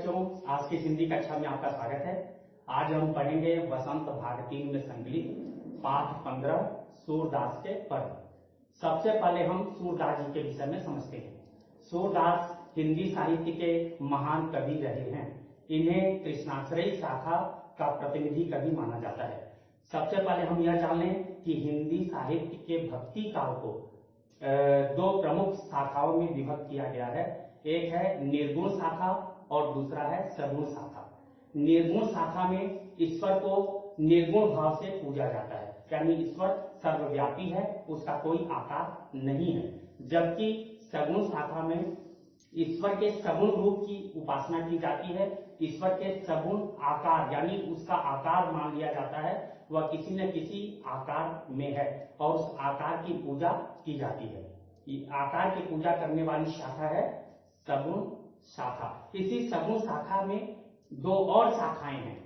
बच्चों, आज की हिंदी कक्षा में आपका स्वागत है। आज हम पढ़ेंगे वसंत भाग 3 में संकलित पाठ 15 सूरदास के पद। सबसे पहले हम सूरदास जी के विषय में समझते हैं। सूरदास हिंदी साहित्य के महान कवि रहे हैं। इन्हें कृष्णाश्रयी शाखा का प्रतिनिधि कवि माना जाता है। सबसे पहले हम यह जान लें कि हिंदी साहित्य के भक्ति काल को दो प्रमुख शाखाओं में विभक्त किया गया है। एक है निर्गुण शाखा और दूसरा है सगुण शाखा। निर्गुण शाखा में ईश्वर को निर्गुण भाव से पूजा जाता है, यानी ईश्वर सर्वव्यापी है, उसका कोई आकार नहीं है। जबकि सगुण शाखा में ईश्वर के सगुण रूप की उपासना की जाती है। ईश्वर के सगुण आकार यानी उसका आकार मान लिया जाता है, वह किसी न किसी आकार में है और उस आकार की पूजा की जाती है। आकार की पूजा करने वाली शाखा है सगुण शाखा। इसी सगुण शाखा में दो और शाखाएं हैं।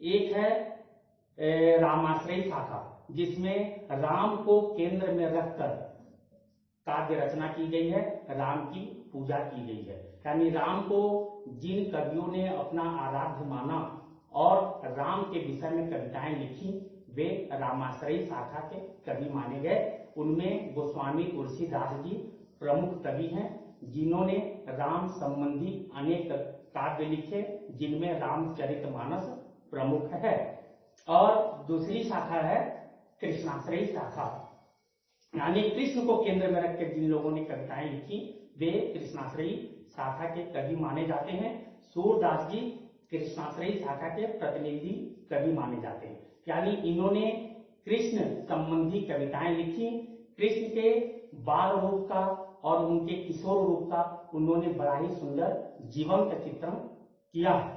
एक है रामाश्रयी शाखा, जिसमें राम को केंद्र में रखकर काव्य रचना की गई है, राम की पूजा की गई है। यानी राम को जिन कवियों ने अपना आराध्य माना और राम के विषय में कविताएं लिखी, वे रामाश्रयी शाखा के कवि माने गए। उनमें गोस्वामी तुलसीदास जी प्रमुख कवि हैं, जिन्होंने राम संबंधी अनेक काव्य लिखे, जिनमें रामचरितमानस प्रमुख है। और दूसरी शाखा है कृष्णाश्रयी शाखा, यानी कृष्ण को केंद्र में रखकर जिन लोगों ने कविताएं लिखी, वे कृष्णाश्रयी शाखा के कवि माने जाते हैं। सूरदास जी कृष्णाश्रयी शाखा के प्रतिनिधि कवि माने जाते हैं, यानी इन्होंने कृष्ण संबंधी कविताएं लिखी। कृष्ण के बाल रूप का और उनके किशोर रूप का उन्होंने बड़ा ही सुंदर जीवंत चित्रण किया है।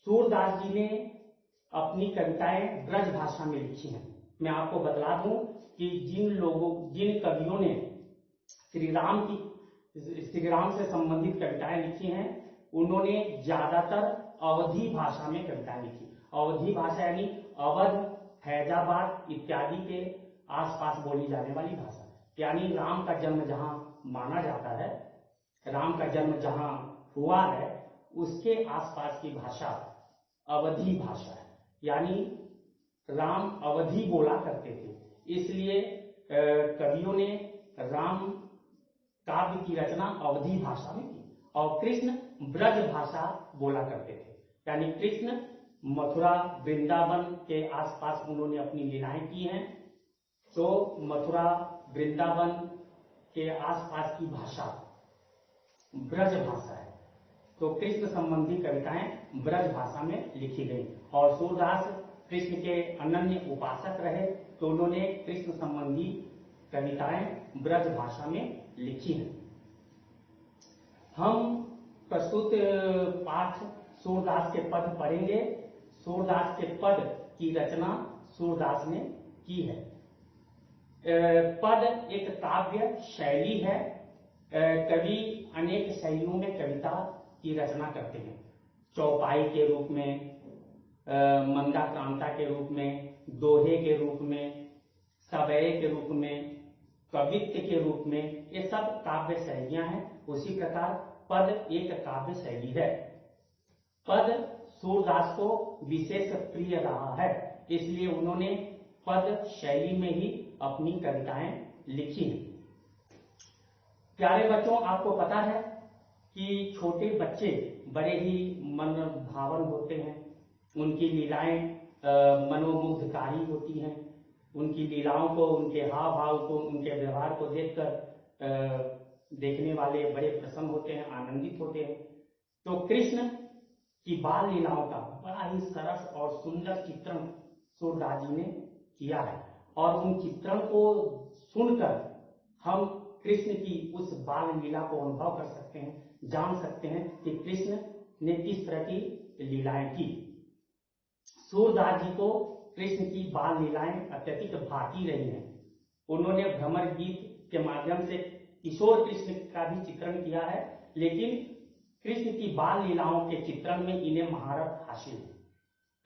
सूरदास जी ने अपनी कविताएं ब्रज भाषा में लिखी हैं। मैं आपको बतला दूं कि जिन कवियों ने श्री राम से संबंधित कविताएं लिखी हैं, उन्होंने ज्यादातर अवधी भाषा में कविताएं लिखी। अवधी भाषा यानी अवध, फैजाबाद इत्यादि के आसपास बोली जाने वाली भाषा, यानी राम का जन्म जहां माना जाता है, राम का जन्म जहां हुआ है, उसके आसपास की भाषा अवधी भाषा है। यानी राम अवधी बोला करते थे, इसलिए कवियों ने राम काव्य की रचना अवधी भाषा में की। और कृष्ण ब्रज भाषा बोला करते थे, यानी कृष्ण मथुरा वृंदावन के आसपास उन्होंने अपनी लीलाएं की हैं, तो मथुरा वृंदावन के आसपास की भाषा ब्रज भाषा है। तो कृष्ण संबंधी कविताएं ब्रज भाषा में लिखी गई। और सूरदास कृष्ण के अनन्य उपासक रहे, तो उन्होंने कृष्ण संबंधी कविताएं ब्रज भाषा में लिखी हैं। हम प्रस्तुत पाठ सूरदास के पद पढ़ेंगे। सूरदास के पद की रचना सूरदास ने की है। पद एक काव्य शैली है। कवि अनेक शैलियों में कविता की रचना करते हैं। चौपाई के रूप में, मंदाक्रांता के रूप में, दोहे के रूप में, सवय के रूप में, कवित्व के रूप में, ये सब काव्य शैलियां हैं। उसी प्रकार पद एक काव्य शैली है। पद सूरदास को विशेष प्रिय रहा है, इसलिए उन्होंने पद शैली में ही अपनी कविताएं लिखी हैं। प्यारे बच्चों, आपको पता है कि छोटे बच्चे बड़े ही मन भावन होते हैं। उनकी लीलाएं मनोमुग्धकारी होती हैं। उनकी लीलाओं को, उनके हाव भाव को, उनके व्यवहार को देखकर देखने वाले बड़े प्रसन्न होते हैं, आनंदित होते हैं। तो कृष्ण की बाल लीलाओं का बड़ा ही सरस और सुंदर चित्रण सूरदास जी ने किया है, और उन चित्रण को सुनकर हम कृष्ण की उस बाल लीला को अनुभव कर सकते हैं, जान सकते हैं कि कृष्ण ने किस तरह की लीलाएं की। सूरदास जी को कृष्ण की बाल लीलाएं अत्यधिक भाती रही हैं। उन्होंने भ्रमर गीत के माध्यम से किशोर कृष्ण का भी चित्रण किया है, लेकिन कृष्ण की बाल लीलाओं के चित्रण में इन्हें महारत हासिल है।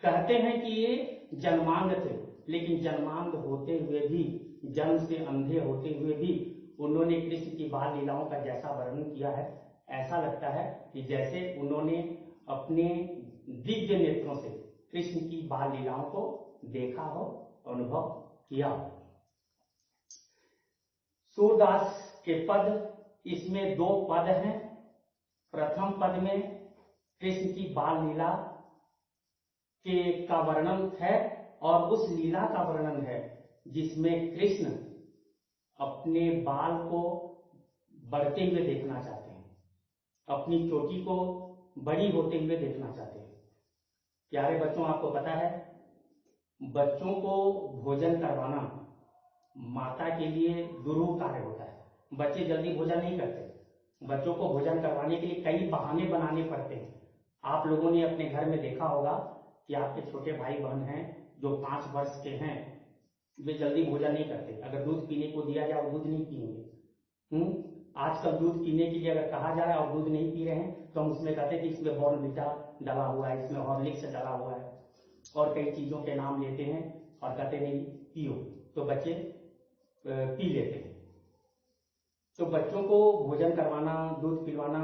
कहते हैं कि ये जन्मांध थे, लेकिन जन्मांध होते हुए भी, जन्म से अंधे होते हुए भी, उन्होंने कृष्ण की बाल लीलाओं का जैसा वर्णन किया है, ऐसा लगता है कि जैसे उन्होंने अपने दिव्य नेत्रों से कृष्ण की बाल लीलाओं को देखा हो, अनुभव किया हो। सूरदास के पद, इसमें 2 पद हैं। प्रथम पद में कृष्ण की बाल लीला का वर्णन है और उस लीला का वर्णन है जिसमें कृष्ण अपने बाल को बढ़ते हुए देखना चाहते हैं, अपनी चोटी को बड़ी होते हुए देखना चाहते हैं। प्यारे बच्चों, आपको पता है बच्चों को भोजन करवाना माता के लिए दुरूह कार्य होता है। बच्चे जल्दी भोजन नहीं करते। बच्चों को भोजन करवाने के लिए कई बहाने बनाने पड़ते हैं। आप लोगों ने अपने घर में देखा होगा कि आपके छोटे भाई बहन हैं जो 5 वर्ष के हैं, वे जल्दी भोजन नहीं करते। अगर दूध पीने को दिया जाए, वो दूध नहीं पिएंगे। आजकल दूध पीने के लिए अगर कहा जाए और दूध नहीं पी रहे हैं तो हम उसमें कहते हैं कि इसमें बॉर्नविटा डाला हुआ है, इसमें हॉर्लिक्स डाला हुआ है और कई चीजों के नाम लेते हैं और कहते नहीं पियो, तो बच्चे पी लेते हैं। तो बच्चों को भोजन करवाना, दूध पिलवाना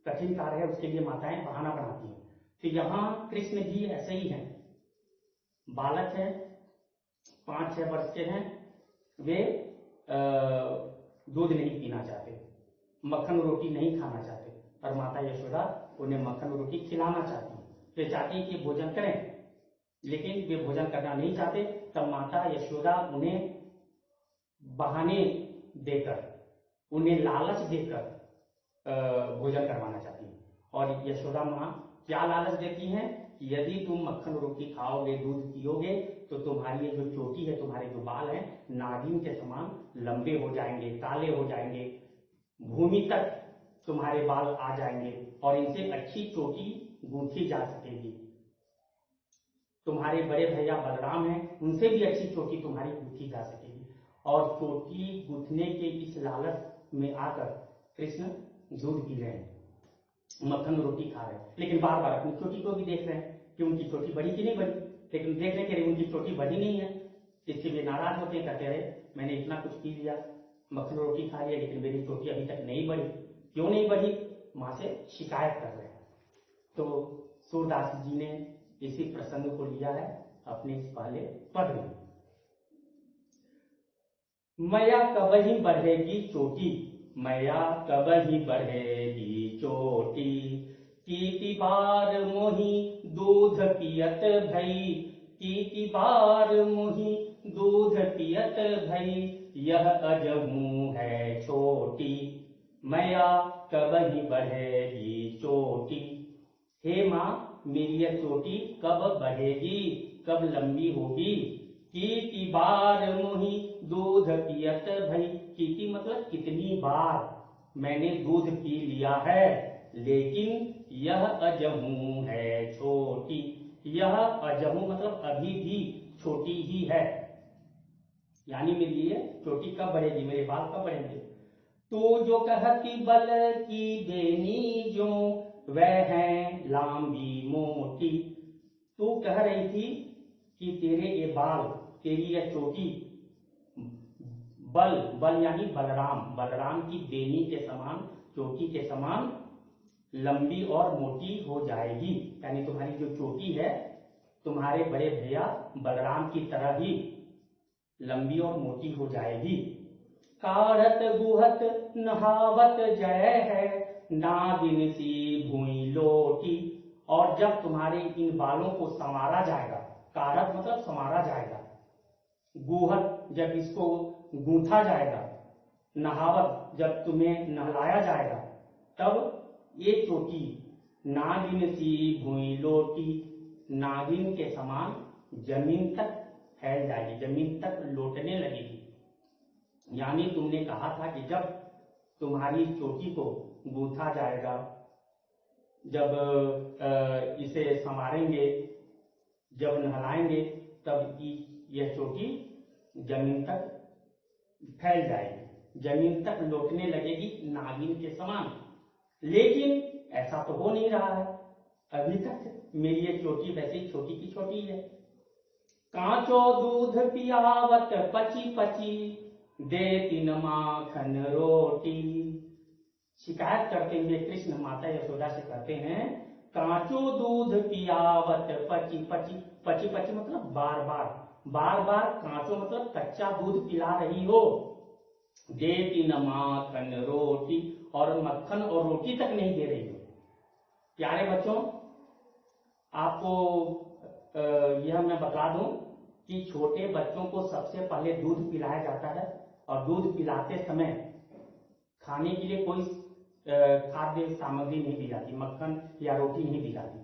कठिन कार्य है, उसके लिए माताएं बहाना बनाती हैं। तो यहाँ कृष्ण भी ऐसे ही हैं। बालक है, 5-6 वर्ष के हैं, वे दूध नहीं पीना चाहते, मक्खन रोटी नहीं खाना चाहते और माता यशोदा उन्हें मक्खन रोटी खिलाना चाहती है। वे चाहती है कि भोजन करें, लेकिन वे भोजन करना नहीं चाहते। तब माता यशोदा उन्हें बहाने देकर, उन्हें लालच देकर भोजन करवाना चाहती है। और यशोदा माँ क्या लालच देती हैं? यदि तुम मक्खन रोटी खाओगे, दूध पियोगे, तो तुम्हारी ये जो चोटी है, तुम्हारे जो बाल हैं, नागिन के समान लंबे हो जाएंगे, काले हो जाएंगे, भूमि तक तुम्हारे बाल आ जाएंगे और इनसे अच्छी चोटी गूंथी जा सकेगी। तुम्हारे बड़े भैया बलराम हैं, उनसे भी अच्छी चोटी तुम्हारी गूंथी जा सकेगी। और चोटी गूंथने के इस लालच में आकर कृष्ण दूध पी रहे हैं, मक्खन रोटी खा रहे हैं, लेकिन बार बार अपनी चोटी को भी देख रहे हैं कि उनकी चोटी बढ़ी कि नहीं बढ़ी। लेकिन देखने के लिए उनकी चोटी बढ़ी नहीं है, इससे वे नाराज होते हैं, कहते रहे मैंने इतना कुछ पी लिया, मक्खन रोटी खा लिया, लेकिन मेरी चोटी अभी तक नहीं बढ़ी। क्यों नहीं बढ़ी? मां से शिकायत कर रहे हैं। तो सूरदास जी ने इसी प्रसंग को लिया है अपने इस पहले पद में। मैया कब ही बढ़ेगी चोटी, मैया कब ही बढ़ेगी चोटी, कीती बार मोही दूध पियत भई, कीती बार मोही दूध पियत भई, यह अजहू है छोटी, मैया कब ही बढ़ेगी चोटी। हे माँ, मेरी यह चोटी कब बढ़ेगी, कब लंबी होगी। कीती बार मोही दूध पियत भई, कीती मतलब कितनी बार मैंने दूध पी लिया है, लेकिन यह अजहू है छोटी। यह अजहू मतलब अभी भी छोटी ही है, यानी मेरी ये चोटी कब बढ़ेगी, मेरे बाल कब बढ़ेंगे। तू जो कहती बल की बेनी जो, वह है लांबी मोटी। तू कह रही थी कि तेरे ये बाल, तेरी यह चोटी बल, बल यानी बलराम, बलराम की बेनी के समान, चोटी के समान लंबी और मोटी हो जाएगी। यानी तुम्हारी जो चोटी है तुम्हारे बड़े भैया बलराम की तरह ही लंबी और मोटी हो जाएगी। काढ़त गुहत नहावत जय है, नागिन सी भूई लोटी। और जब तुम्हारे इन बालों को संवारा जाएगा, काढ़त मतलब संवारा जाएगा, गुहत जब इसको गूंथा जाएगा, नहावत जब तुम्हें नहलाया जाएगा, तब ये चोटी नागिन सी भूई लोटी, नागिन के समान जमीन तक फैल जाएगी, जमीन तक लौटने लगेगी। यानी तुमने कहा था कि जब तुम्हारी चोटी को गूंथा जाएगा, जब इसे संवारेंगे, जब नहलाएंगे, तब यह चोटी जमीन तक फैल जाएगी, जमीन तक लौटने लगेगी नागिन के समान। लेकिन ऐसा तो हो नहीं रहा है, अभी तक मेरी ये चोटी वैसे ही छोटी की छोटी है। कांचो दूध पियावत पची पची, देती न माखन रोटी। शिकायत करते हुए कृष्ण माता यशोदा से कहते हैं, कांचो दूध पियावत पची पची, पची पची मतलब बार बार, बार बार कांचो मतलब कच्चा दूध पिला रही हो, देती न माखन रोटी, और मक्खन और रोटी तक नहीं दे रही हो। प्यारे बच्चों, आपको यह मैं बता दूं कि छोटे बच्चों को सबसे पहले दूध पिलाया जाता है, और दूध पिलाते समय खाने के लिए कोई खाद्य सामग्री नहीं दी जाती, मक्खन या रोटी नहीं दी जाती,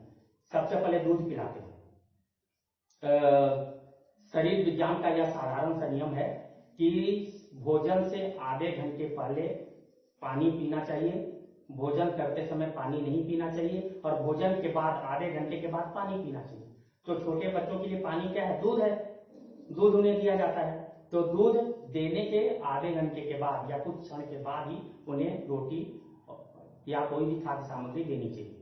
सबसे पहले दूध पिलाते हैं। शरीर विज्ञान का यह साधारण सा नियम है कि भोजन से आधे घंटे पहले पानी पीना चाहिए, भोजन करते समय पानी नहीं पीना चाहिए, और भोजन के बाद आधे घंटे के बाद पानी पीना चाहिए। तो छोटे बच्चों के लिए पानी क्या है? दूध है, दूध उन्हें दिया जाता है। तो दूध देने के आधे घंटे के बाद या कुछ क्षण के बाद ही उन्हें रोटी या कोई भी खाद्य सामग्री देनी चाहिए।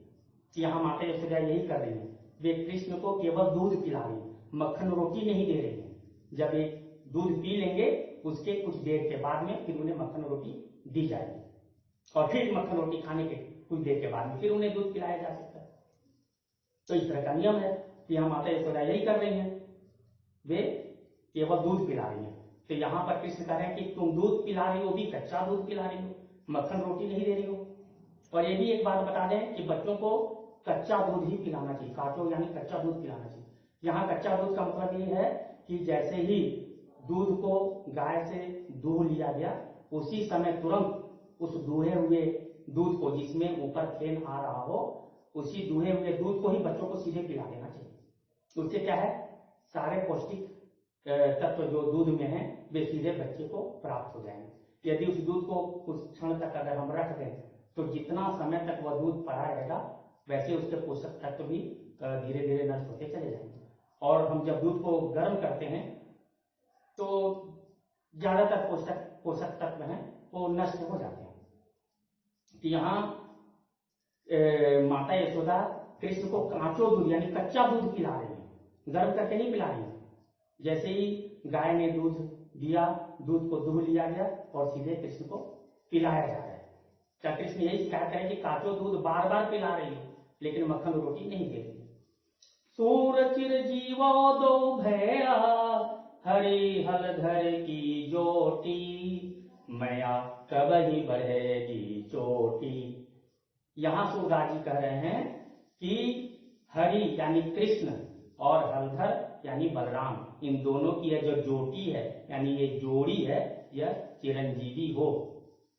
यहाँ माता यशोदा यही कर रही है, वे कृष्ण को केवल दूध पिला रही है, मक्खन रोटी नहीं दे रही है। जब वे दूध पी लेंगे उसके कुछ देर के बाद में फिर उन्हें मक्खन रोटी दी जाएगी, और फिर मक्खन रोटी खाने के कुछ देर के बाद में फिर उन्हें दूध पिलाया जा सकता है। तो इस तरह का नियम है कि यहाँ माता यशोदा यही कर रही हैं, वे केवल दूध पिला रही हैं। तो यहाँ पर कृष्ण कह रहे हैं कि तुम दूध पिला रही हो, भी कच्चा दूध पिला रही हो, मक्खन रोटी नहीं दे रही हो। और ये भी एक बात बता दें कि बच्चों को कच्चा दूध ही पिलाना चाहिए, काचो यानी कच्चा दूध पिलाना चाहिए। यहाँ कच्चा दूध का मतलब ये है कि जैसे ही दूध को गाय से दूह लिया गया, उसी समय तुरंत उस दूहे हुए दूध को, जिसमें ऊपर फेन आ रहा हो, उसी दूहे हुए दूध को ही बच्चों को सीधे पिला देना चाहिए। उससे क्या है, सारे पौष्टिक तत्व जो दूध में है वे सीधे बच्चे को प्राप्त हो जाएंगे। यदि उस दूध को कुछ क्षण तक अगर हम रख दें तो जितना समय तक वह दूध पड़ा रहेगा वैसे उसके पोषक तत्व भी धीरे धीरे नष्ट होते चले जाएंगे। और हम जब दूध को गर्म करते हैं तो ज्यादातर पोषक तत्व हैं वो नष्ट हो जाते हैं। तो यहाँ माता यशोदा कृष्ण को कांचो दूध यानी कच्चा दूध पिला रही है, गर्म करके नहीं पिला रही है। जैसे ही गाय ने दूध दिया, दूध को दूह लिया गया और सीधे कृष्ण को पिलाया जा रहा है। क्या कृष्ण यही शिकायत करें कि काचो दूध बार बार पिला रही हो लेकिन मक्खन रोटी नहीं दे रही? सूर चिर जीवो दो भया, हरि हलधर की जोटी, मैया कब ही बढ़ेगी चोटी। यहां सूरदास जी कह रहे हैं कि हरि यानी कृष्ण और हलधर यानी बलराम, इन दोनों की यह जो जोटी है यानी ये जोड़ी है, यह चिरंजीवी हो,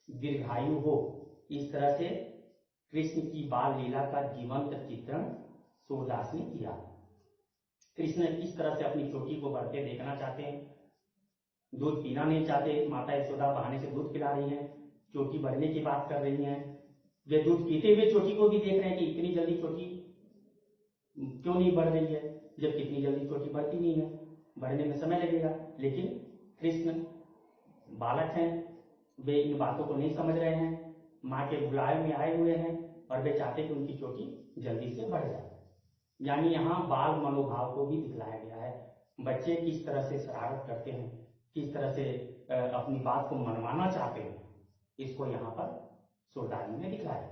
दीर्घायु हो। इस तरह से कृष्ण की बाल लीला का जीवंत चित्रण सूरदास ने किया। कृष्ण किस तरह से अपनी चोटी को बढ़ते देखना चाहते हैं, दूध पीना नहीं चाहते। माता यशोदा बहाने से दूध पिला रही हैं, चोटी बढ़ने की बात कर रही हैं। वे दूध पीते हुए चोटी को भी देख रहे हैं कि इतनी जल्दी चोटी क्यों नहीं बढ़ रही है, जब कितनी जल्दी चोटी बढ़ती नहीं है, बढ़ने में समय लगेगा। लेकिन कृष्ण बालक हैं, वे इन बातों को नहीं समझ रहे हैं, माँ के बुलाए में आए हुए हैं और वे चाहते कि उनकी चोटी जल्दी से बढ़ जाए। यानी यहाँ बाल मनोभाव को भी दिखलाया गया है। बच्चे किस तरह से शरारत करते हैं, किस तरह से अपनी बात को मनवाना चाहते हैं, इसको यहाँ पर सूरदास जी ने दिखलाया।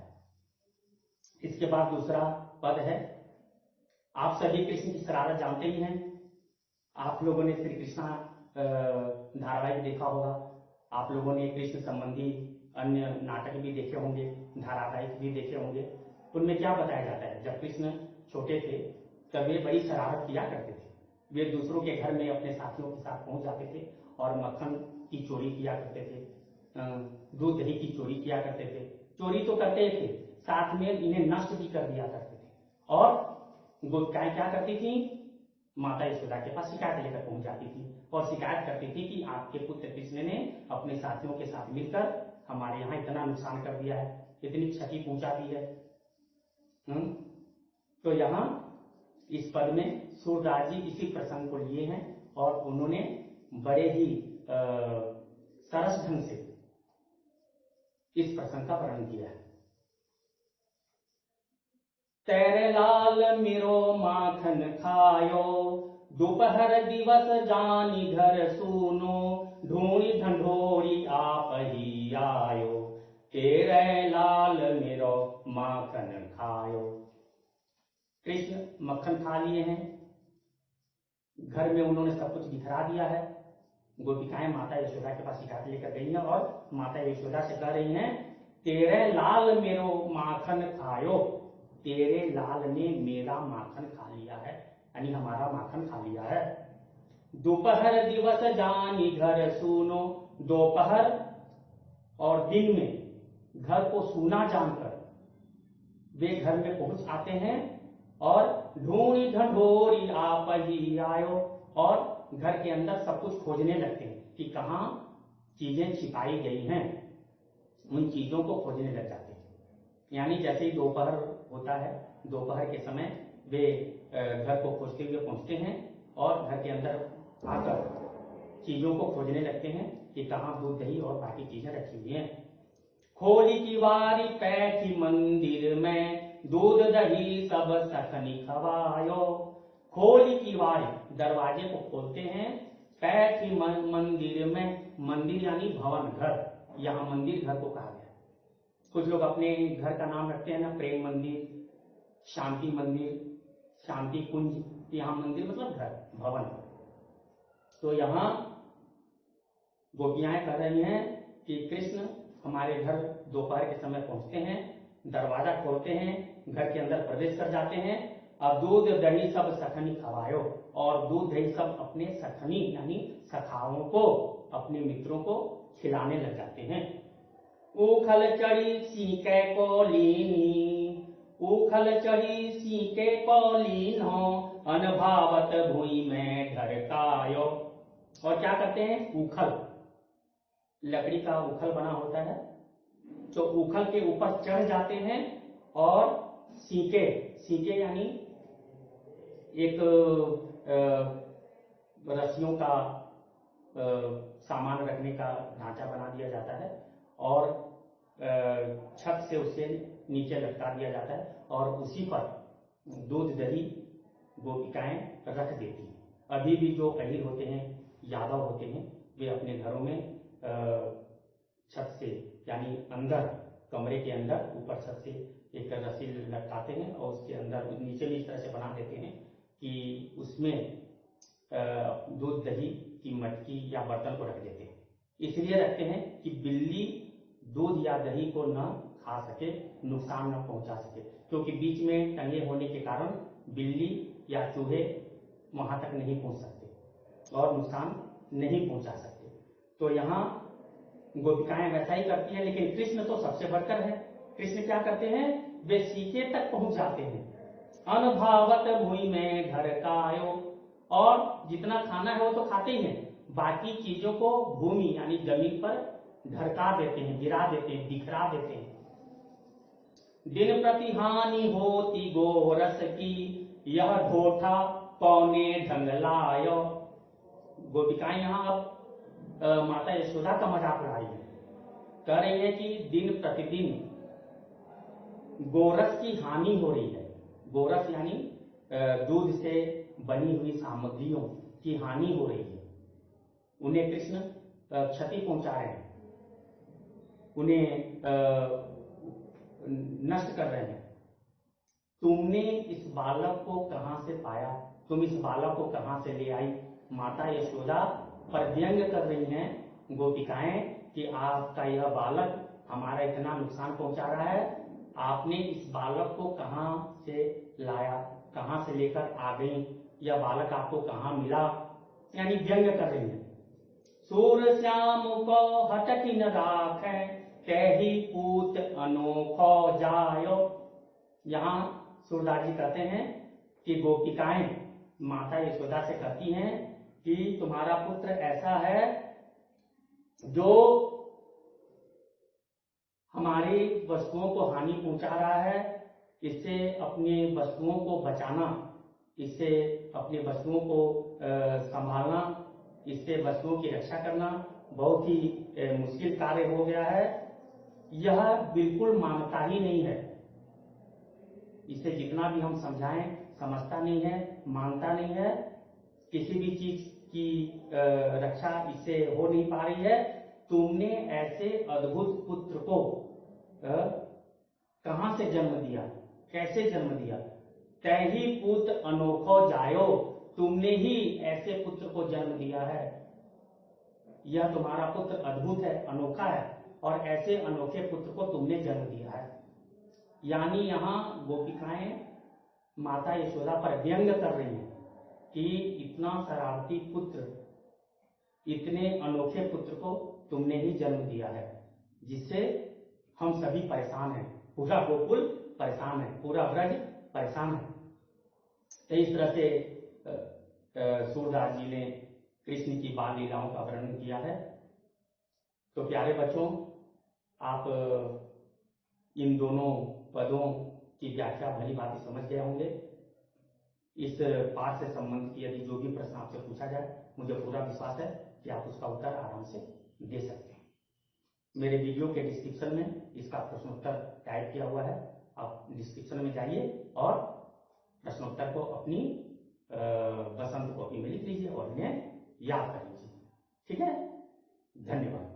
इसके बाद दूसरा पद है, आप सभी कृष्ण की शरारत जानते ही हैं। आप लोगों ने श्री कृष्णा धारावाहिक देखा होगा, आप लोगों ने कृष्ण संबंधी अन्य नाटक भी देखे होंगे, धारावाहिक भी देखे होंगे। उनमें क्या बताया जाता है, जब कृष्ण छोटे थे तब वे बड़ी शरारत किया करते थे। वे दूसरों के घर में अपने साथियों के साथ पहुंच जाते थे और मक्खन की चोरी किया करते थे, दूध दही की चोरी किया करते थे। चोरी तो करते थे, साथ में इन्हें नष्ट भी कर दिया करते थे। और गोपिकाएं क्या करती थी, माता यशोदा के पास शिकायत लेकर पहुंच जाती थी और शिकायत करती थी कि आपके पुत्र कृष्ण ने अपने साथियों के साथ मिलकर हमारे यहाँ इतना नुकसान कर दिया है, इतनी क्षति पहुंचा दी है। तो यहाँ इस पद में सूरदास जी इसी प्रसंग को लिए हैं और उन्होंने बड़े ही सरस ढंग से इस प्रसंग का वर्णन किया है। तेरे लाल मिरो माखन खायो, दोपहर दिवस जानी घर सुनो, ढूंढी ढंढोरी आप ही आयो, तेरे लाल मेरो माखन खायो। कृष्ण मक्खन खा लिए हैं, घर में उन्होंने सब कुछ बिखरा दिया है। गोपिकाएं माता यशोदा के पास शिकायत लेकर गई हैं और माता यशोदा से कह रही हैं, तेरे लाल मेरो माखन खायो, तेरे लाल ने मेरा माखन खा लिया है, यानी हमारा माखन खा लिया है। दोपहर दिवस जानी घर सुनो, दोपहर और दिन में घर को सूना जानकर वे घर में पहुंच आते हैं और ढूंढी ढंढोरी आप ही आयो, और घर के अंदर सब कुछ खोजने लगते हैं कि कहां चीजें छिपाई गई हैं, उन चीजों को खोजने लग जाते हैं। यानी जैसे ही दोपहर होता है, दोपहर के समय वे घर को खोजते हुए पहुंचते हैं और घर के अंदर आकर चीजों को खोजने लगते हैं कि कहां दूध दही और बाकी चीजें रखी हुई हैं। खोली की वारी पैठी मंदिर में, दूध दही सब सखनी खवायो। खोली की वारी, दरवाजे को खोलते हैं, पैठी मंदिर में, मंदिर यानी भवन, घर, यहां मंदिर घर को कहा गया। कुछ लोग अपने घर का नाम रखते हैं ना, प्रेम मंदिर, शांति मंदिर, शांति कुंज, यहां मंदिर मतलब घर, भवन। तो यहां गोपियाएं कह रही हैं कि कृष्ण हमारे घर दोपहर के समय पहुंचते हैं, दरवाजा खोलते हैं, घर के अंदर प्रवेश कर जाते हैं, और दूध दही सब सखनी खवायो, और दूध दही सब अपने सखनी यानी सखाओं को, अपने मित्रों को खिलाने लग जाते हैं। उखल चढ़ी सीके को लीनी, उखल चढ़ी सीके को लीनो, अनभावत भूमि में ढरकायो। और क्या करते हैं, उखल, लकड़ी का उखल बना होता है, तो उखल के ऊपर चढ़ जाते हैं और सीके, सीके यानी एक रस्सियों का सामान रखने का ढांचा बना दिया जाता है और छत से उसे नीचे लटका दिया जाता है और उसी पर दूध दही गोपिकाएं रख देती हैं। अभी भी जो अहीर होते हैं, यादव होते हैं, वे अपने घरों में छत से यानी अंदर, कमरे के अंदर ऊपर छत से एक रस्सी लटकाते हैं और उसके अंदर नीचे भी इस तरह से बना देते हैं कि उसमें दूध दही की मटकी या बर्तन को रख देते हैं। इसलिए रखते हैं कि बिल्ली दूध या दही को न खा सके, नुकसान न पहुंचा सके, क्योंकि बीच में टंगे होने के कारण बिल्ली या चूहे वहां तक नहीं पहुंच सकते और नुकसान नहीं पहुंचा सकते। तो यहाँ गोपिकाएं वैसा ही करती हैं, लेकिन कृष्ण तो सबसे बढ़कर है। कृष्ण क्या करते हैं, वे सीके तक पहुंच जाते हैं। अनभावत भूमि में ढरकायो, और जितना खाना है वो तो खाते ही हैं, बाकी चीजों को भूमि यानी जमीन पर ढरका देते हैं, गिरा देते हैं, बिखरा देते हैं। दिन प्रति हानि होती गोरस की, यह ढोठा पौने ढंग लायो। गोपिकाएं यहां अब माता यशोदा का मजाक उड़ा रही है, कह रही है कि दिन प्रतिदिन गोरस की हानि हो रही है। गोरस यानी दूध से बनी हुई सामग्रियों की हानि हो रही है, उन्हें कृष्ण क्षति पहुंचा रहे हैं, उन्हें नष्ट कर रहे हैं। तुमने इस बालक को कहां से पाया, तुम इस बालक को कहां से ले आई। माता यशोदा पर व्यंग कर रही हैं गोपिकाएं कि आपका यह बालक हमारा इतना नुकसान पहुंचा रहा है, आपने इस बालक को कहां से लाया, कहां से लेकर आ गई, यह बालक आपको कहां मिला, यानी व्यंग कर रही हैं। सूर श्याम को हटकी न राखे, कही पूत अनोखो जायो। यहां सूरदास जी कहते हैं कि गोपिकाएं माता यशोदा से कहती हैं कि तुम्हारा पुत्र ऐसा है जो हमारी वस्तुओं को हानि पहुंचा रहा है, इससे अपनी वस्तुओं को बचाना, इससे अपनी वस्तुओं को संभालना, इससे वस्तुओं की रक्षा करना बहुत ही मुश्किल कार्य हो गया है। यह बिल्कुल मानता ही नहीं है, इसे जितना भी हम समझाएं समझता नहीं है, मानता नहीं है, किसी भी चीज की रक्षा इससे हो नहीं पा रही है। तुमने ऐसे अद्भुत पुत्र को कहां से जन्म दिया, कैसे जन्म दिया। तैही पुत्र अनोखो जायो, तुमने ही ऐसे पुत्र को जन्म दिया है। यह तुम्हारा पुत्र अद्भुत है, अनोखा है, और ऐसे अनोखे पुत्र को तुमने जन्म दिया है। यानी यहां गोपिकाएं माता यशोदा पर व्यंग कर रही हैं कि इतना शरारती पुत्र, इतने अनोखे पुत्र को तुमने ही जन्म दिया है, जिससे हम सभी परेशान हैं, पूरा गोकुल परेशान है, पूरा ब्रज परेशान है। तो इस तरह से सूरदास जी ने कृष्ण की बाल लीलाओं का वर्णन किया है। तो प्यारे बच्चों, आप इन दोनों पदों की व्याख्या भली भांति समझ गए होंगे। इस पाठ से संबंधित यदि जो भी प्रश्न आपसे पूछा जाए, मुझे पूरा विश्वास है कि आप उसका उत्तर आराम से दे सकते हैं। मेरे वीडियो के डिस्क्रिप्शन में इसका प्रश्नोत्तर टाइप किया हुआ है, आप डिस्क्रिप्शन में जाइए और प्रश्नोत्तर को अपनी बसंत कॉपी में लिख लीजिए और इन्हें याद कर लीजिए। ठीक है, धन्यवाद।